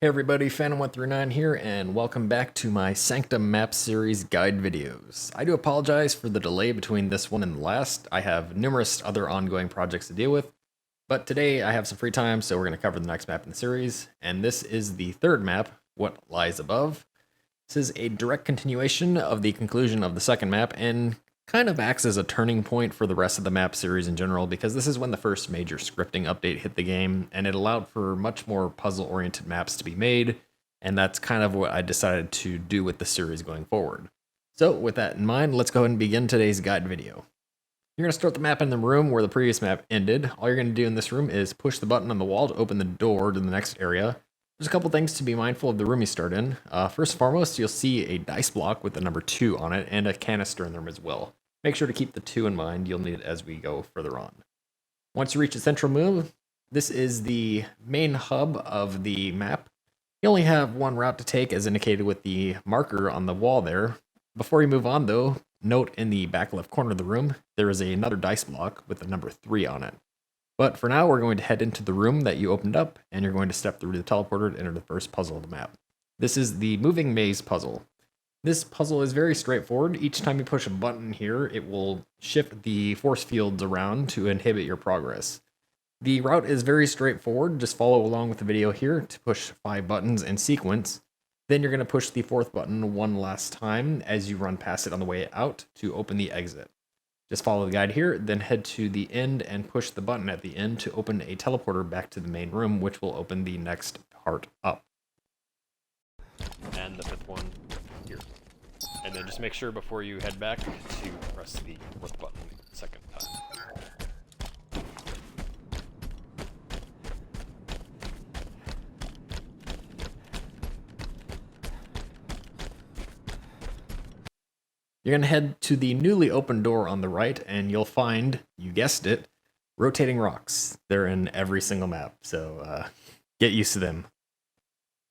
Hey everybody, Phantom139 here, and welcome back to my Sanctum map series guide videos. I do apologize for the delay between this one and the last. I have numerous other ongoing projects to deal with, but today I have some free time, so we're going to cover the next map in the series, and this is the third map, What Lies Above. This is a direct continuation of the conclusion of the second map, and kind of acts as a turning point for the rest of the map series in general, because this is when the first major scripting update hit the game, and it allowed for much more puzzle-oriented maps to be made, and that's kind of what I decided to do with the series going forward. So with that in mind, let's go ahead and begin today's guide video. You're going to start the map in the room where the previous map ended. All you're going to do in this room is push the button on the wall to open the door to the next area. There's a couple things to be mindful of the room you start in. First and foremost, you'll see a dice block with the number 2 on it and a canister in the room as well. Make sure to keep the 2 in mind, you'll need it as we go further on. Once you reach the central room, this is the main hub of the map. You only have one route to take as indicated with the marker on the wall there. Before you move on though, note in the back left corner of the room, there is another dice block with the number 3 on it. But for now, we're going to head into the room that you opened up, and you're going to step through the teleporter to enter the first puzzle of the map. This is the moving maze puzzle. This puzzle is very straightforward. Each time you push a button here, it will shift the force fields around to inhibit your progress. The route is very straightforward. Just follow along with the video here to push 5 buttons in sequence. Then you're going to push the 4th button one last time as you run past it on the way out to open the exit. Just follow the guide here, then head to the end and push the button at the end to open a teleporter back to the main room, which will open the next part up. And the 5th one here. And then just make sure before you head back to press the 4th button the second time. You're going to head to the newly opened door on the right, and you'll find, you guessed it, rotating rocks. They're in every single map, so get used to them.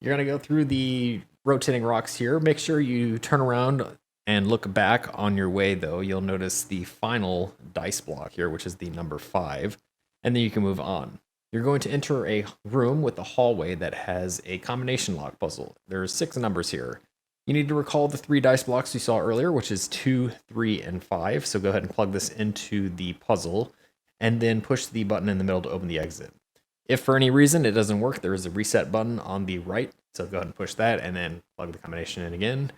You're going to go through the rotating rocks here. Make sure you turn around and look back on your way, though. You'll notice the final dice block here, which is the number 5, and then you can move on. You're going to enter a room with a hallway that has a combination lock puzzle. There's 6 numbers here. You need to recall the 3 dice blocks you saw earlier, which is 2, 3, and 5. So go ahead and plug this into the puzzle, and then push the button in the middle to open the exit. If for any reason it doesn't work, there is a reset button on the right. So go ahead and push that, and then plug the combination in again.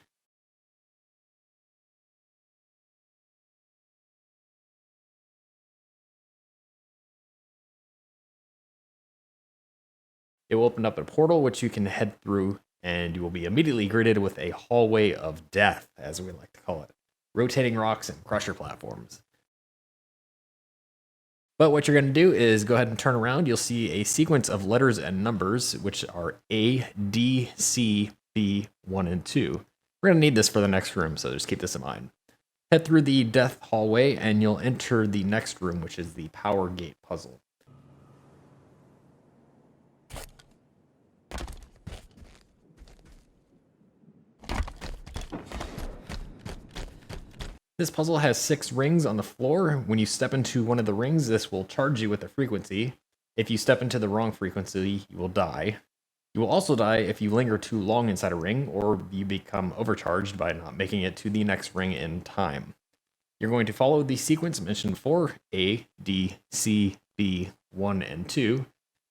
It will open up a portal, which you can head through, and you will be immediately greeted with a hallway of death, as we like to call it. Rotating rocks and crusher platforms. But what you're going to do is go ahead and turn around. You'll see a sequence of letters and numbers, which are A, D, C, B, 1, and 2. We're going to need this for the next room, so just keep this in mind. Head through the death hallway, and you'll enter the next room, which is the power gate puzzle. This puzzle has 6 rings on the floor. When you step into one of the rings, this will charge you with a frequency. If you step into the wrong frequency, you will die. You will also die if you linger too long inside a ring, or you become overcharged by not making it to the next ring in time. You're going to follow the sequence mentioned for A, D, C, B, 1, and 2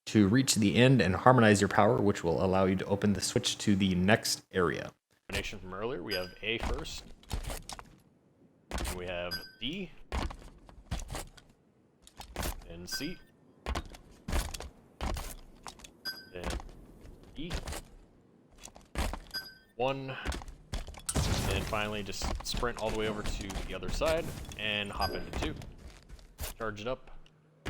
to reach the end and harmonize your power, which will allow you to open the switch to the next area. Combination from earlier, we have A first. We have D, and C, then E, 1, and finally just sprint all the way over to the other side and hop into 2. Charge it up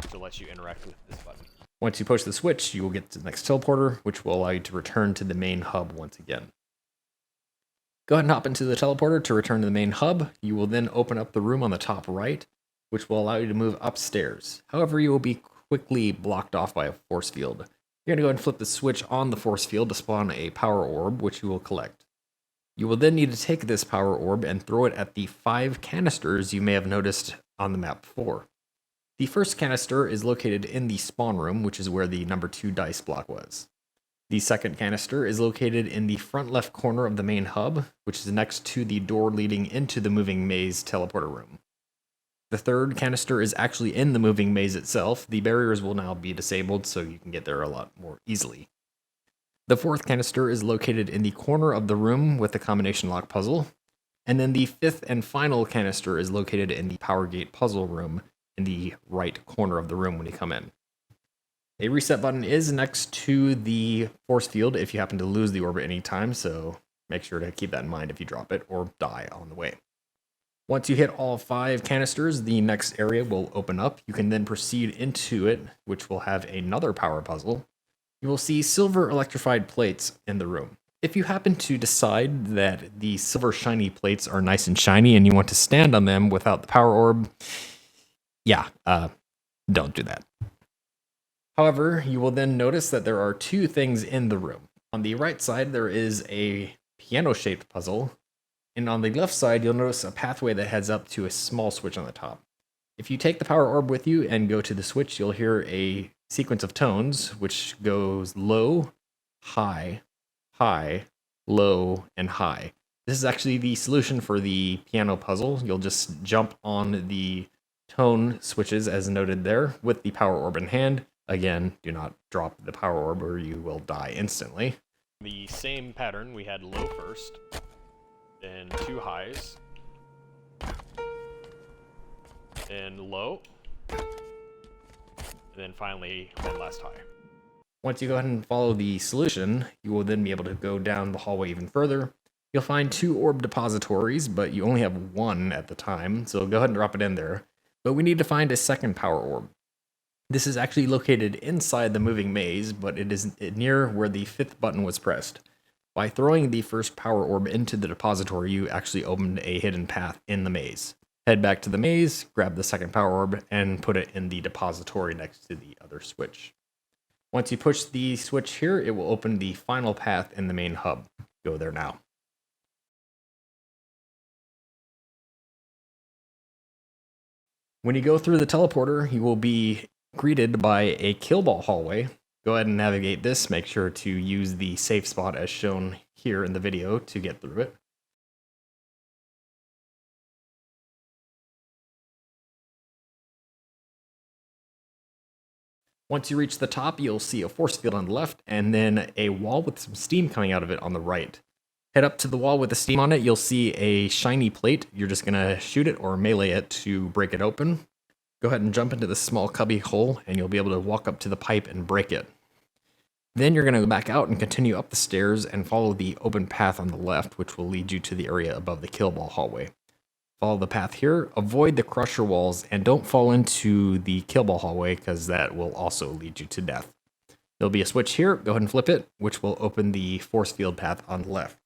to let you interact with this button. Once you push the switch, you will get to the next teleporter, which will allow you to return to the main hub once again. Go ahead and hop into the teleporter to return to the main hub. You will then open up the room on the top right, which will allow you to move upstairs. However, you will be quickly blocked off by a force field. You're going to go ahead and flip the switch on the force field to spawn a power orb, which you will collect. You will then need to take this power orb and throw it at the 5 canisters you may have noticed on the map before. The first canister is located in the spawn room, which is where the number 2 dice block was. The second canister is located in the front left corner of the main hub, which is next to the door leading into the moving maze teleporter room. The third canister is actually in the moving maze itself. The barriers will now be disabled, so you can get there a lot more easily. The fourth canister is located in the corner of the room with the combination lock puzzle. And then the fifth and final canister is located in the power gate puzzle room in the right corner of the room when you come in. A reset button is next to the force field if you happen to lose the orb at any time, so make sure to keep that in mind if you drop it or die on the way. Once you hit all 5 canisters, the next area will open up. You can then proceed into it, which will have another power puzzle. You will see silver electrified plates in the room. If you happen to decide that the silver shiny plates are nice and shiny and you want to stand on them without the power orb, don't do that. However, you will then notice that there are 2 things in the room. On the right side, there is a piano-shaped puzzle, and on the left side, you'll notice a pathway that heads up to a small switch on the top. If you take the power orb with you and go to the switch, you'll hear a sequence of tones, which goes low, high, high, low, and high. This is actually the solution for the piano puzzle. You'll just jump on the tone switches as noted there with the power orb in hand. Again, do not drop the power orb or you will die instantly. The same pattern, we had low first, then 2 highs, then low, and then finally one last high. Once you go ahead and follow the solution, you will then be able to go down the hallway even further. You'll find 2 orb depositories, but you only have 1 at the time, so go ahead and drop it in there. But we need to find a second power orb. This is actually located inside the moving maze, but it is near where the 5th button was pressed. By throwing the first power orb into the depository, you actually opened a hidden path in the maze. Head back to the maze, grab the second power orb, and put it in the depository next to the other switch. Once you push the switch here, it will open the final path in the main hub. Go there now. When you go through the teleporter, you will be greeted by a kill ball hallway. Go ahead and navigate this. Make sure to use the safe spot as shown here in the video to get through it. Once you reach the top, you'll see a force field on the left and then a wall with some steam coming out of it on the right. Head up to the wall with the steam on it, you'll see a shiny plate. You're just going to shoot it or melee it to break it open. Go ahead and jump into this small cubby hole and you'll be able to walk up to the pipe and break it. Then you're going to go back out and continue up the stairs and follow the open path on the left, which will lead you to the area above the kill ball hallway. Follow the path here, avoid the crusher walls, and don't fall into the kill ball hallway because that will also lead you to death. There'll be a switch here, go ahead and flip it, which will open the force field path on the left.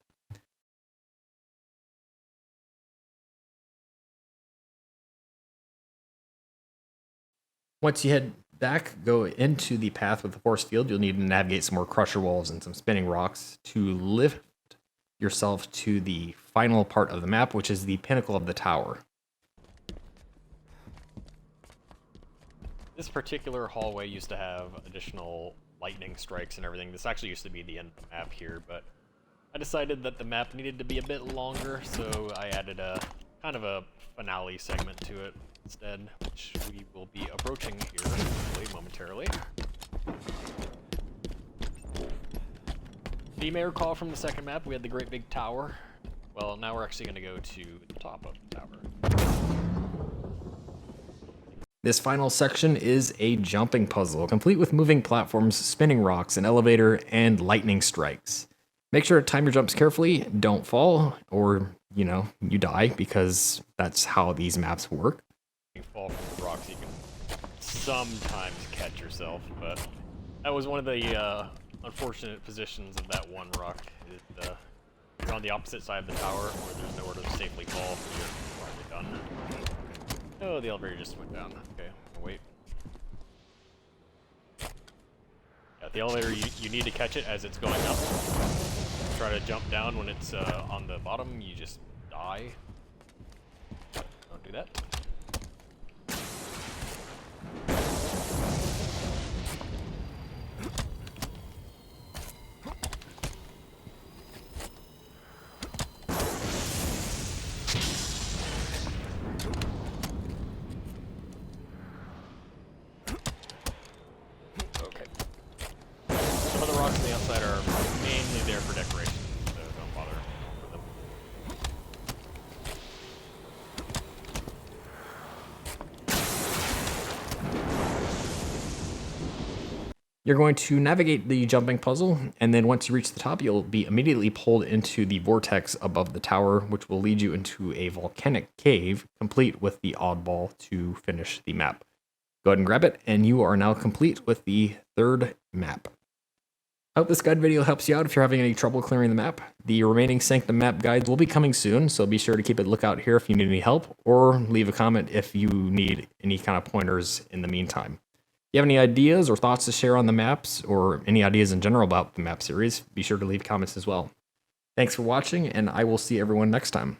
Once you head back, go into the path with the force field. You'll need to navigate some more crusher walls and some spinning rocks to lift yourself to the final part of the map, which is the pinnacle of the tower. This particular hallway used to have additional lightning strikes and everything. This actually used to be the end of the map here, but I decided that the map needed to be a bit longer, so I added a kind of a finale segment to it instead, which we will be approaching here hopefully momentarily. You may recall from the second map, we had the great big tower. Well, now we're actually going to go to the top of the tower. This final section is a jumping puzzle, complete with moving platforms, spinning rocks, an elevator, and lightning strikes. Make sure to time your jumps carefully, don't fall, or, you die, because that's how these maps work. You fall from the rocks, you can sometimes catch yourself, but that was one of the unfortunate positions of that one rock. You're on the opposite side of the tower where there's nowhere to safely fall. You're probably done. Oh, the elevator just went down. Okay, I'll wait. Yeah, the elevator, you need to catch it as it's going up. Try to jump down when it's on the bottom, you just die. Don't do that. You're going to navigate the jumping puzzle, and then once you reach the top, you'll be immediately pulled into the vortex above the tower, which will lead you into a volcanic cave, complete with the oddball to finish the map. Go ahead and grab it, and you are now complete with the third map. I hope this guide video helps you out if you're having any trouble clearing the map. The remaining Sanctum map guides will be coming soon, so be sure to keep a lookout here if you need any help, or leave a comment if you need any kind of pointers in the meantime. If you have any ideas or thoughts to share on the maps, or any ideas in general about the map series, be sure to leave comments as well. Thanks for watching, and I will see everyone next time.